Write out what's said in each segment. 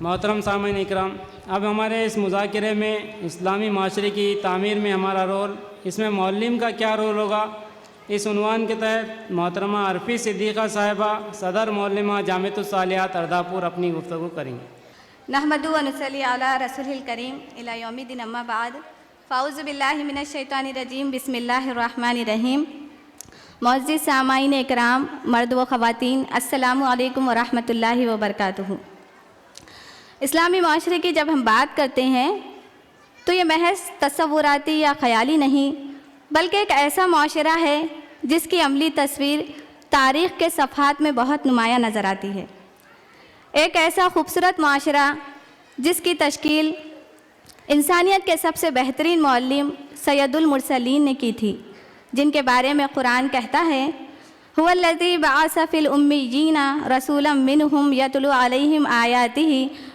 محترم سامعین اکرام، اب ہمارے اس مذاکرے میں اسلامی معاشرے کی تعمیر میں ہمارا رول، اس میں معلم کا کیا رول ہوگا، اس عنوان کے تحت محترمہ عرفی صدیقہ صاحبہ صدر معلمہ جامعۃ الصالحات ارداپور اپنی گفتگو کریں گے۔ نحمد و نصلی علی رسول الکریم الی یوم الدین، اما بعد، فاعوذ باللہ من الشیطان الرجیم، بسم اللہ الرحمن الرحیم۔ معزز سامعین اکرام، مرد و خواتین، السلام علیکم ورحمۃ اللہ وبرکاتہ۔ اسلامی معاشرے کی جب ہم بات کرتے ہیں تو یہ محض تصوراتی یا خیالی نہیں، بلکہ ایک ایسا معاشرہ ہے جس کی عملی تصویر تاریخ کے صفحات میں بہت نمایاں نظر آتی ہے۔ ایک ایسا خوبصورت معاشرہ جس کی تشکیل انسانیت کے سب سے بہترین معلم سید المرسلین نے کی تھی، جن کے بارے میں قرآن کہتا ہے هو الذی بعث فی الامیین رسولا منہم یتلو علیہم آیاتہ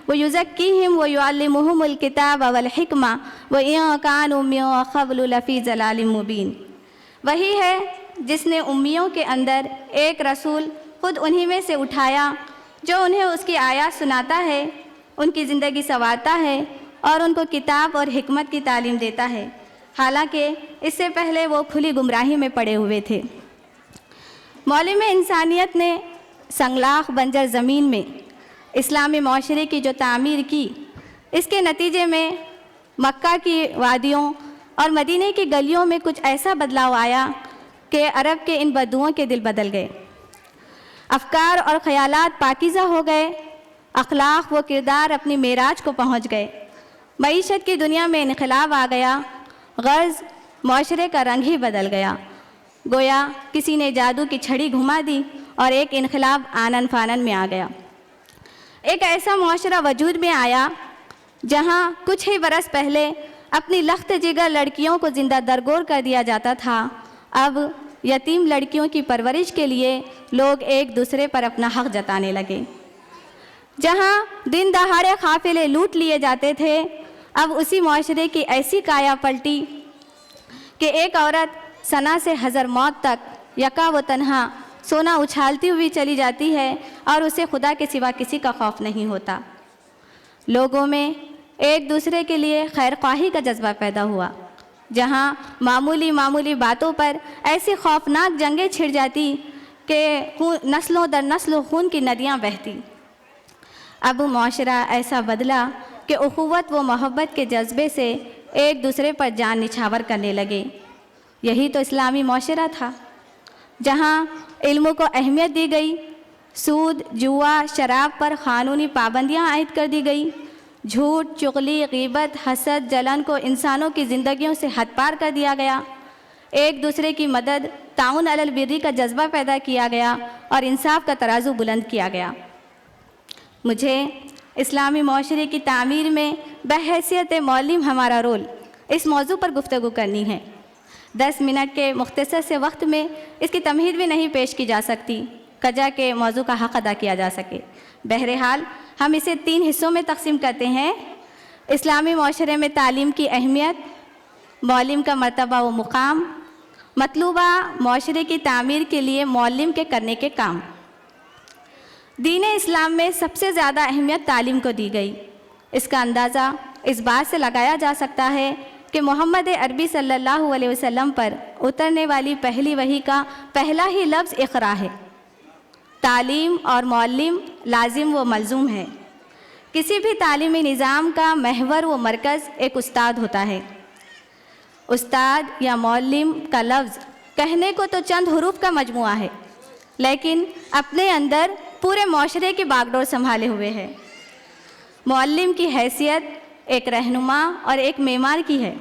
ویزکیہم ویعلمہم الکتاب والحکمہ وإن کانوا من قبل لفی ضلال مبین۔ وہی ہے جس نے امیوں کے اندر ایک رسول خود انہی میں سے اٹھایا جو انہیں اس کی آیات سناتا ہے، ان کی زندگی سنوارتا ہے اور ان کو کتاب اور حکمت کی تعلیم دیتا ہے، حالانکہ اس سے پہلے وہ کھلی گمراہی میں پڑے ہوئے تھے۔ معلم انسانیت نے سنگلاخ بنجر زمین میں اسلامی معاشرے کی جو تعمیر کی، اس کے نتیجے میں مکہ کی وادیوں اور مدینہ کی گلیوں میں کچھ ایسا بدلاؤ آیا کہ عرب کے ان بدوؤں کے دل بدل گئے، افکار اور خیالات پاکیزہ ہو گئے، اخلاق و کردار اپنی معراج کو پہنچ گئے، معیشت کی دنیا میں انقلاب آ گیا، غرض معاشرے کا رنگ ہی بدل گیا، گویا کسی نے جادو کی چھڑی گھما دی اور ایک انقلاب آنن فانن میں آ گیا۔ ایک ایسا معاشرہ وجود میں آیا جہاں کچھ ہی برس پہلے اپنی لخت جگر لڑکیوں کو زندہ درگور کر دیا جاتا تھا، اب یتیم لڑکیوں کی پرورش کے لیے لوگ ایک دوسرے پر اپنا حق جتانے لگے۔ جہاں دن دہاڑے قافلے لوٹ لیے جاتے تھے، اب اسی معاشرے کی ایسی کایا پلٹی کہ ایک عورت ثنا سے حضر موت تک یکا و تنہا سونا اچھالتی ہوئی چلی جاتی ہے اور اسے خدا کے سوا کسی کا خوف نہیں ہوتا۔ لوگوں میں ایک دوسرے کے لیے خیر خواہی کا جذبہ پیدا ہوا، جہاں معمولی باتوں پر ایسی خوفناک جنگیں چھڑ جاتی کہ نسلوں در نسل خون کی ندیاں بہتی۔ اب معاشرہ ایسا بدلا کہ اخوت و محبت کے جذبے سے ایک دوسرے پر جان نچھاور کرنے لگے۔ یہی تو اسلامی معاشرہ تھا، جہاں علم کو اہمیت دی گئی، سود، جوا، شراب پر قانونی پابندیاں عائد کر دی گئی، جھوٹ، چغلی، غیبت، حسد، جلن کو انسانوں کی زندگیوں سے حد پار کر دیا گیا، ایک دوسرے کی مدد، تعاون علی البر کا جذبہ پیدا کیا گیا اور انصاف کا ترازو بلند کیا گیا۔ مجھے اسلامی معاشرے کی تعمیر میں بحیثیت معلم ہمارا رول، اس موضوع پر گفتگو کرنی ہے۔ 10 منٹ کے مختصر سے وقت میں اس کی تمہید بھی نہیں پیش کی جا سکتی کجا کہ موضوع کا حق ادا کیا جا سکے۔ بہرحال ہم اسے 3 حصوں میں تقسیم کرتے ہیں: اسلامی معاشرے میں تعلیم کی اہمیت، معلم کا مرتبہ و مقام، مطلوبہ معاشرے کی تعمیر کے لیے معلم کے کرنے کے کام۔ دین اسلام میں سب سے زیادہ اہمیت تعلیم کو دی گئی۔ اس کا اندازہ اس بات سے لگایا جا سکتا ہے کہ محمد عربی صلی اللہ علیہ وسلم پر اترنے والی پہلی وحی کا پہلا ہی لفظ اقرا ہے۔ تعلیم اور معلم لازم و ملزوم ہے۔ کسی بھی تعلیمی نظام کا محور و مرکز ایک استاد ہوتا ہے۔ استاد یا معلم کا لفظ کہنے کو تو چند حروف کا مجموعہ ہے، لیکن اپنے اندر پورے معاشرے کی باغ ڈور سنبھالے ہوئے ہے۔ معلم کی حیثیت ایک رہنما اور ایک معمار کی ہے۔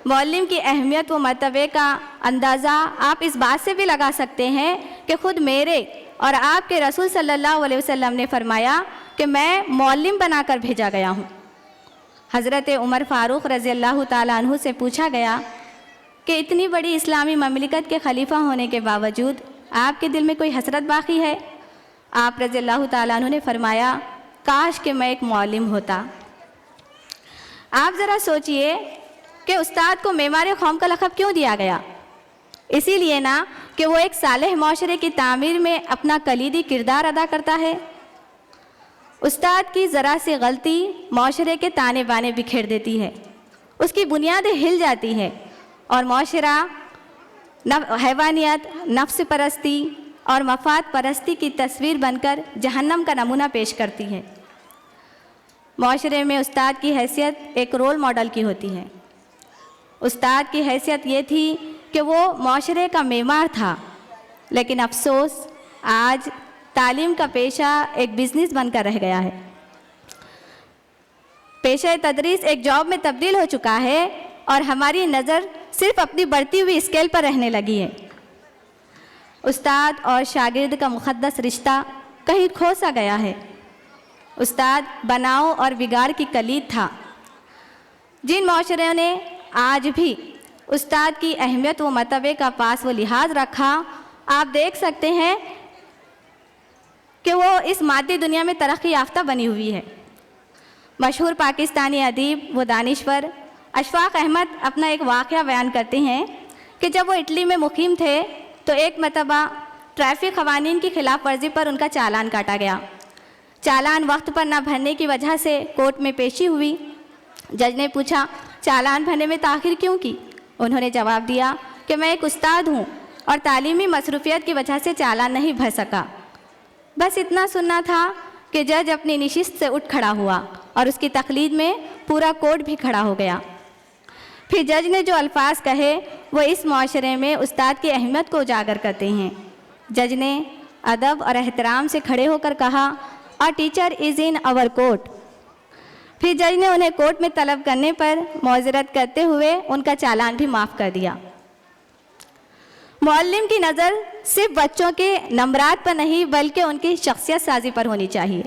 معلم کی اہمیت و مرتبے کا اندازہ آپ اس بات سے بھی لگا سکتے ہیں کہ خود میرے اور آپ کے رسول صلی اللہ علیہ وسلم نے فرمایا کہ میں معلم بنا کر بھیجا گیا ہوں۔ حضرت عمر فاروق رضی اللہ تعالیٰ عنہ سے پوچھا گیا کہ اتنی بڑی اسلامی مملکت کے خلیفہ ہونے کے باوجود آپ کے دل میں کوئی حسرت باقی ہے؟ آپ رضی اللہ تعالیٰ عنہ نے فرمایا، کاش کہ میں ایک معلم ہوتا۔ آپ ذرا سوچئے کہ استاد کو معمار قوم کا لقب کیوں دیا گیا؟ اسی لیے نا کہ وہ ایک صالح معاشرے کی تعمیر میں اپنا کلیدی کردار ادا کرتا ہے۔ استاد کی ذرا سی غلطی معاشرے کے تانے بانے بکھیر دیتی ہے، اس کی بنیادیں ہل جاتی ہے اور معاشرہ حیوانیت، نفس پرستی اور مفاد پرستی کی تصویر بن کر جہنم کا نمونہ پیش کرتی ہے۔ معاشرے میں استاد کی حیثیت ایک رول ماڈل کی ہوتی ہے۔ استاد کی حیثیت یہ تھی کہ وہ معاشرے کا معمار تھا، لیکن افسوس آج تعلیم کا پیشہ ایک بزنس بن کر رہ گیا ہے۔ پیشہ تدریس ایک جاب میں تبدیل ہو چکا ہے اور ہماری نظر صرف اپنی بڑھتی ہوئی اسکیل پر رہنے لگی ہے۔ استاد اور شاگرد کا مقدس رشتہ کہیں کھو سا گیا ہے۔ استاد بناؤ اور بگاڑ کی کلید تھا۔ جن معاشروں نے آج بھی استاد کی اہمیت و مرتبے کا پاس و لحاظ رکھا، آپ دیکھ سکتے ہیں کہ وہ اس مادی دنیا میں ترقی یافتہ بنی ہوئی ہے۔ مشہور پاکستانی ادیب و دانشور اشفاق احمد اپنا ایک واقعہ بیان کرتے ہیں کہ جب وہ اٹلی میں مقیم تھے تو ایک مرتبہ ٹریفک قوانین کی خلاف ورزی پر ان کا چالان کاٹا گیا۔ چالان وقت پر نہ بھرنے کی وجہ سے کورٹ میں پیشی ہوئی۔ جج نے پوچھا، چالان بھرنے میں تاخیر کیوں کی؟ انہوں نے جواب دیا کہ میں ایک استاد ہوں اور تعلیمی مصروفیت کی وجہ سے چالان نہیں بھر سکا۔ بس اتنا سننا تھا کہ جج اپنی نشست سے اٹھ کھڑا ہوا اور اس کی تقلید میں پورا کورٹ بھی کھڑا ہو گیا۔ پھر جج نے جو الفاظ کہے وہ اس معاشرے میں استاد کی اہمیت کو اجاگر کرتے ہیں۔ جج نے ادب اور احترام سے کھڑے ہو کر کہا، "A teacher is in our court." پھر جج نے انہیں کورٹ میں طلب کرنے پر معذرت کرتے ہوئے ان کا چالان بھی معاف کر دیا۔ معلم کی نظر صرف بچوں کے نمبرات پر نہیں بلکہ ان کی شخصیت سازی پر ہونی چاہیے۔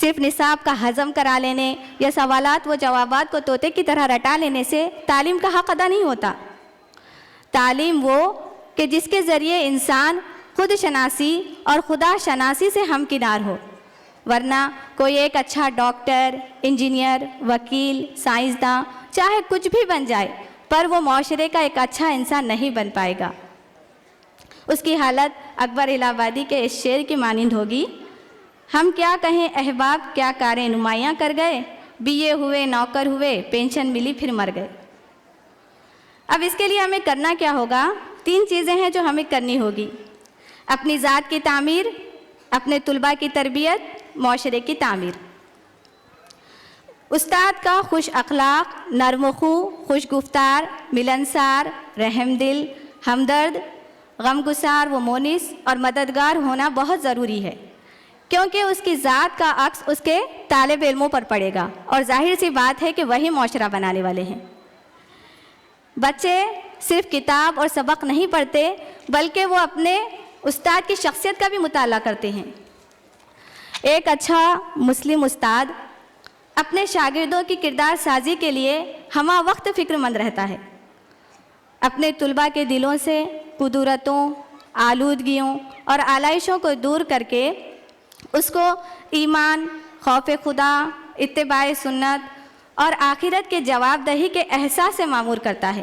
صرف نصاب کا ہضم کرا لینے یا سوالات و جوابات کو طوطے کی طرح رٹا لینے سے تعلیم کا حق ادا نہیں ہوتا۔ تعلیم وہ کہ جس کے ذریعے انسان خود شناسی اور خدا شناسی سے ہمکنار ہو، ورنہ کوئی ایک اچھا ڈاکٹر، انجینئر، وکیل، سائنسداں چاہے کچھ بھی بن جائے پر وہ معاشرے کا ایک اچھا انسان نہیں بن پائے گا۔ اس کی حالت اکبر الہ آبادی کے اس شعر کی مانند ہوگی، ہم کیا کہیں احباب کیا کاریں نمایاں کر گئے، BA ہوئے نوکر ہوئے پینشن ملی پھر مر گئے۔ اب اس کے لیے ہمیں کرنا کیا ہوگا؟ 3 چیزیں ہیں جو ہمیں کرنی ہوگی: اپنی ذات کی تعمیر، اپنے طلباء کی تربیت، معاشرے کی تعمیر۔ استاد کا خوش اخلاق، نرم خو، خوش گفتار، ملنسار، رحم دل، ہمدرد، غمگسار و مونس اور مددگار ہونا بہت ضروری ہے، کیونکہ اس کی ذات کا عکس اس کے طالب علموں پر پڑے گا اور ظاہر سی بات ہے کہ وہی معاشرہ بنانے والے ہیں۔ بچے صرف کتاب اور سبق نہیں پڑھتے بلکہ وہ اپنے استاد کی شخصیت کا بھی مطالعہ کرتے ہیں۔ ایک اچھا مسلم استاد اپنے شاگردوں کی کردار سازی کے لیے ہمہ وقت فکر مند رہتا ہے۔ اپنے طلباء کے دلوں سے قدورتوں، آلودگیوں اور آلائشوں کو دور کر کے اس کو ایمان، خوف خدا، اتباع سنت اور آخرت کے جواب دہی کے احساس سے معمور کرتا ہے۔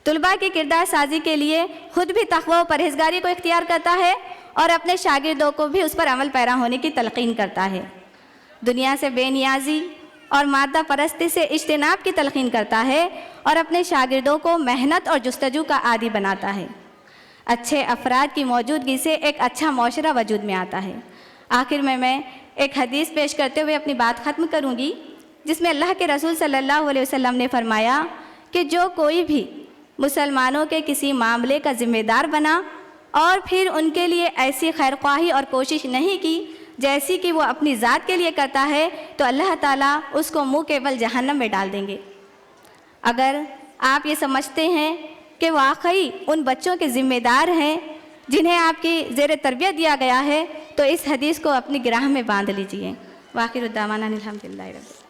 طلباء کی کردار سازی کے لیے خود بھی تقوی و پرہیزگاری کو اختیار کرتا ہے اور اپنے شاگردوں کو بھی اس پر عمل پیرا ہونے کی تلقین کرتا ہے۔ دنیا سے بے نیازی اور مادہ پرستی سے اجتناب کی تلقین کرتا ہے اور اپنے شاگردوں کو محنت اور جستجو کا عادی بناتا ہے۔ اچھے افراد کی موجودگی سے ایک اچھا معاشرہ وجود میں آتا ہے۔ آخر میں ایک حدیث پیش کرتے ہوئے اپنی بات ختم کروں گی، جس میں اللہ کے رسول صلی اللہ علیہ وسلم نے فرمایا کہ جو کوئی بھی مسلمانوں کے کسی معاملے کا ذمہ دار بنا اور پھر ان کے لیے ایسی خیرخواہی اور کوشش نہیں کی جیسی کہ وہ اپنی ذات کے لیے کرتا ہے تو اللہ تعالیٰ اس کو منہ کے بل جہنم میں ڈال دیں گے۔ اگر آپ یہ سمجھتے ہیں کہ واقعی ان بچوں کے ذمہ دار ہیں جنہیں آپ کی زیر تربیت دیا گیا ہے تو اس حدیث کو اپنی گراہ میں باندھ لیجئے۔ واخر الدعوانا الحمدللہ رب العالمین۔